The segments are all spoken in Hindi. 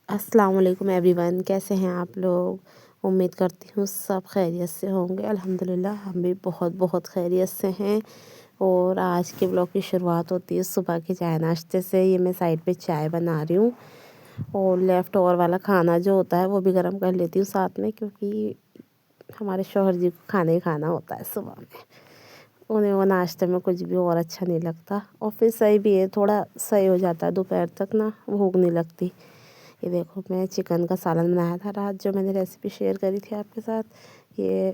अस्सलाम वालेकुम एवरीवन, कैसे हैं आप लोग। उम्मीद करती हूँ सब खैरियत से होंगे। अल्हम्दुलिल्लाह हम भी बहुत बहुत खैरियत से हैं। और आज के ब्लॉग की शुरुआत होती है सुबह के चाय नाश्ते से। ये मैं साइड पे चाय बना रही हूँ और लेफ़्ट ओवर वाला खाना जो होता है वो भी गर्म कर लेती हूँ साथ में, क्योंकि हमारे शौहर जी को खाना ही खाना होता है सुबह में। उन्हें वो नाश्ते में कुछ भी और अच्छा नहीं लगता, और फिर सही भी है, थोड़ा सही हो जाता है, दोपहर तक ना भूख नहीं लगती। ये देखो, मैं चिकन का सालन बनाया था रात, जो मैंने रेसिपी शेयर करी थी आपके साथ। ये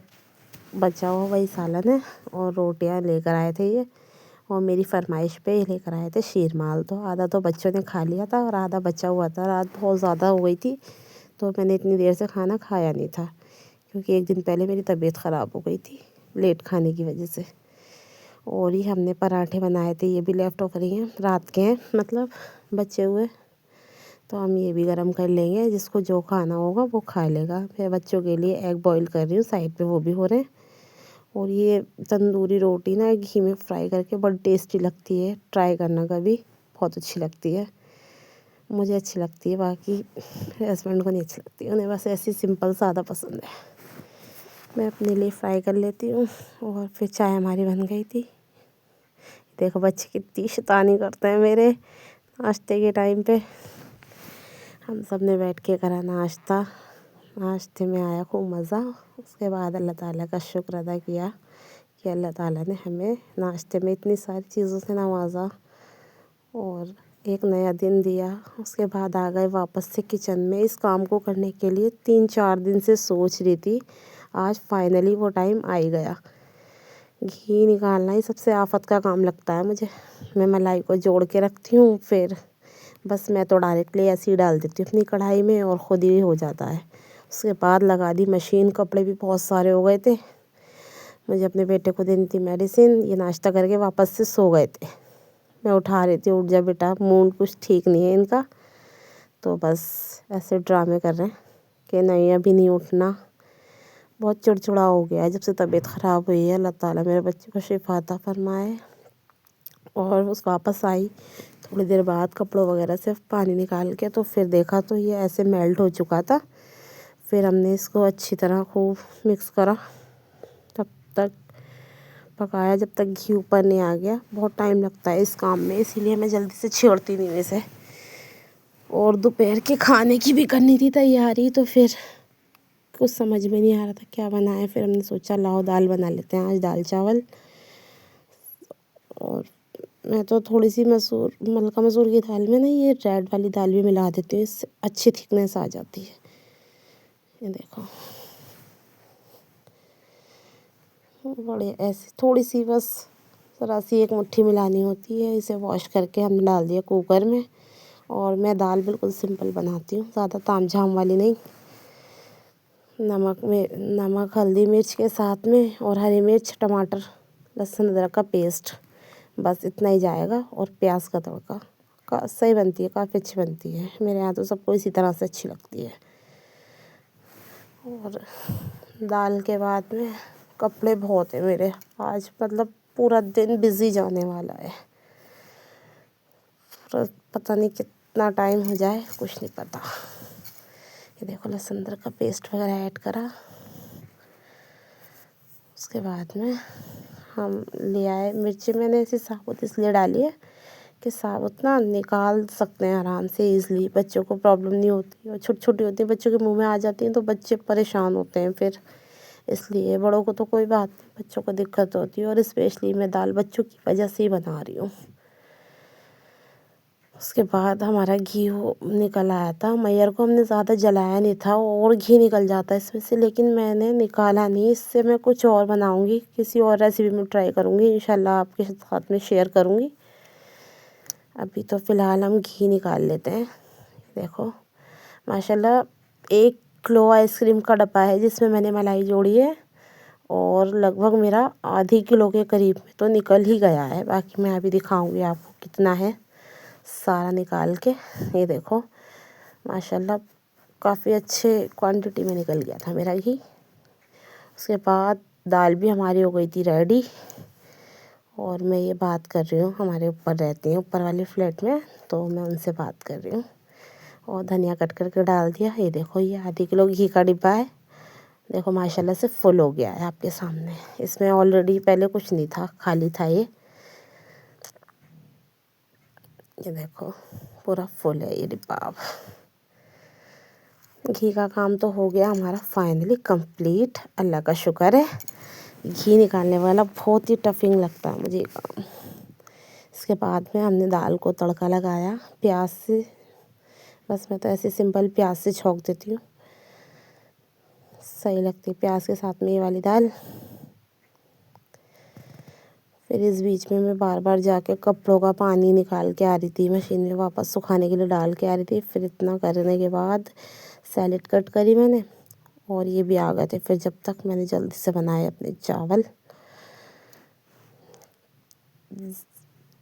बचा हुआ वही सालन है, और रोटियां लेकर आए थे ये, और मेरी फरमाइश पे ये लेकर आए थे शीरमाल। तो आधा तो बच्चों ने खा लिया था और आधा बचा हुआ था। रात बहुत ज़्यादा हो गई थी तो मैंने इतनी देर से खाना खाया नहीं था, क्योंकि एक दिन पहले मेरी तबीयत ख़राब हो गई थी लेट खाने की वजह से। और ये हमने पराठे बनाए थे, ये भी लेफ़्ट ओवर ही हैं, रात के हैं, मतलब बचे हुए। तो हम ये भी गरम कर लेंगे, जिसको जो खाना होगा वो खा लेगा। फिर बच्चों के लिए एग बॉईल कर रही हूँ साइड पे, वो भी हो रहे हैं। और ये तंदूरी रोटी ना घी में फ्राई करके बड़ी टेस्टी लगती है, ट्राई करना कभी, बहुत अच्छी लगती है। मुझे अच्छी लगती है, बाकी हस्बैंड को नहीं अच्छी लगती, उन्हें बस ऐसी सिंपल सादा पसंद है। मैं अपने लिए फ्राई कर लेती हूँ। और फिर चाय हमारी बन गई थी। देखो बच्चे कितनी शैतानी करते हैं मेरे नाश्ते के टाइम पे। हम सब ने बैठ के करा नाश्ता। नाश्ते में आया खूब मज़ा। उसके बाद अल्लाह ताला का शुक्र अदा किया कि अल्लाह ताला ने हमें नाश्ते में इतनी सारी चीज़ों से नवाजा और एक नया दिन दिया। उसके बाद आ गए वापस से किचन में। इस काम को करने के लिए 3-4 दिन से सोच रही थी, आज फाइनली वो टाइम आ ही गया। घी निकालना ही सबसे आफत का काम लगता है मुझे। मैं मलाई को जोड़ के रखती हूँ, फिर बस मैं तो डायरेक्टली ऐसे ही डाल देती हूँ अपनी कढ़ाई में और ख़ुद ही हो जाता है। उसके बाद लगा दी मशीन। कपड़े भी बहुत सारे हो गए थे, मुझे अपने बेटे को देनी थी मेडिसिन। ये नाश्ता करके वापस से सो गए थे, मैं उठा रही थी, उठ जा बेटा, मूड कुछ ठीक नहीं है इनका। तो बस ऐसे ड्रामे कर रहे हैं कि नहीं अभी नहीं उठना। बहुत चिड़चिड़ा हो गया है जब से तबीयत ख़राब हुई है। अल्लाह ताला मेरे बच्चे को शिफा अता फरमाए। और उस वापस आई थोड़ी देर बाद कपड़ों वगैरह से पानी निकाल के, तो फिर देखा तो ये ऐसे मेल्ट हो चुका था। फिर हमने इसको अच्छी तरह खूब मिक्स करा, तब तक पकाया जब तक घी ऊपर नहीं आ गया। बहुत टाइम लगता है इस काम में, इसीलिए मैं जल्दी से छेड़ती नहीं इसे। और दोपहर के खाने की भी करनी थी तैयारी, तो फिर कुछ समझ में नहीं आ रहा था क्या बनाए। फिर हमने सोचा लाओ दाल बना लेते हैं आज, दाल चावल। और मैं तो थोड़ी सी मलका मसूर की दाल में ना ये रेड वाली दाल भी मिला देती हूँ, इससे अच्छी थिकनेस आ जाती है। ये देखो बड़े ऐसे थोड़ी सी, बस ज़रा सी एक मुट्ठी मिलानी होती है। इसे वॉश करके हमने डाल दिया कुकर में। और मैं दाल बिल्कुल सिंपल बनाती हूँ, ज़्यादा तामझाम वाली नहीं। नमक हल्दी मिर्च के साथ में, और हरी मिर्च टमाटर लहसुन अदरक का पेस्ट, बस इतना ही जाएगा। और प्याज का तड़का का सही बनती है, काफ़ी अच्छी बनती है। मेरे यहाँ तो सबको इसी तरह से अच्छी लगती है। और दाल के बाद में कपड़े बहुत है मेरे आज, मतलब पूरा दिन बिज़ी जाने वाला है। पता नहीं कितना टाइम हो जाए, कुछ नहीं पता। ये देखो लहसुन अदरक का पेस्ट वगैरह ऐड करा। उसके बाद में हम ले आए मिर्ची। मैंने ऐसी साबुत इसलिए डाली है कि साबुत ना निकाल सकते हैं आराम से ईज़िली, बच्चों को प्रॉब्लम नहीं होती। और छोटी छोटी होती है, बच्चों के मुंह में आ जाती हैं तो बच्चे परेशान होते हैं फिर, इसलिए। बड़ों को तो कोई बात नहीं, बच्चों को दिक्कत होती है। और स्पेशली मैं दाल बच्चों की वजह से ही बना रही हूँ। उसके बाद हमारा घी निकल आया था। मैयर को हमने ज़्यादा जलाया नहीं था और घी निकल जाता है इसमें से, लेकिन मैंने निकाला नहीं। इससे मैं कुछ और बनाऊंगी, किसी और रेसिपी में ट्राई करूंगी, इंशाल्लाह आपके साथ में शेयर करूंगी। अभी तो फ़िलहाल हम घी निकाल लेते हैं। देखो माशाल्लाह 1 किलो आइसक्रीम का डब्बा है जिसमें मैंने मलाई जोड़ी है, और लगभग मेरा आधी किलो के करीब में तो निकल ही गया है। बाकी मैं अभी दिखाऊंगी आपको कितना है सारा निकाल के। ये देखो माशाल्लाह काफ़ी अच्छे क्वांटिटी में निकल गया था मेरा घी। उसके बाद दाल भी हमारी हो गई थी रेडी। और मैं ये बात कर रही हूँ, हमारे ऊपर रहती हैं ऊपर वाले फ्लैट में, तो मैं उनसे बात कर रही हूँ। और धनिया कट करके डाल दिया। ये देखो ये आधी किलो घी का डिब्बा है, देखो माशाल्लाह से फुल हो गया है आपके सामने। इसमें ऑलरेडी पहले कुछ नहीं था, खाली था ये देखो पूरा फुल है ये डिब्बा। अब घी का काम तो हो गया हमारा फाइनली कंप्लीट, अल्लाह का शुक्र है। घी निकालने वाला बहुत ही टफिंग लगता है मुझे ये काम। इसके बाद में हमने दाल को तड़का लगाया प्याज से, बस मैं तो ऐसे सिंपल प्याज से छौंक देती हूँ, सही लगती है प्याज के साथ में ये वाली दाल। फिर इस बीच में मैं बार बार जाके कपड़ों का पानी निकाल के आ रही थी, मशीन में वापस सुखाने के लिए डाल के आ रही थी। फिर इतना करने के बाद सैलेड कट करी मैंने, और ये भी आ गए थे। फिर जब तक मैंने जल्दी से बनाए अपने चावल,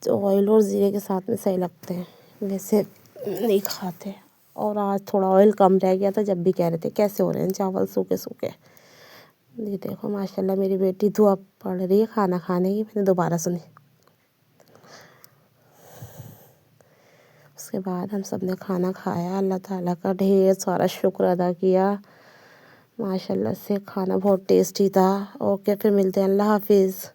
तो ऑयल और ज़ीरे के साथ में सही लगते हैं, वैसे नहीं खाते। और आज थोड़ा ऑयल कम रह गया था, जब भी कह रहे थे कैसे हो रहे हैं चावल सूखे सूखे। ये देखो माशाल्लाह मेरी बेटी दुआ पढ़ रही है खाना खाने की, मैंने दोबारा सुनी। उसके बाद हम सब ने खाना खाया, अल्लाह ताला का ढेर सारा शुक्र अदा किया। माशाल्लाह से खाना बहुत टेस्टी था। ओके, फिर मिलते हैं, अल्लाह हाफिज़।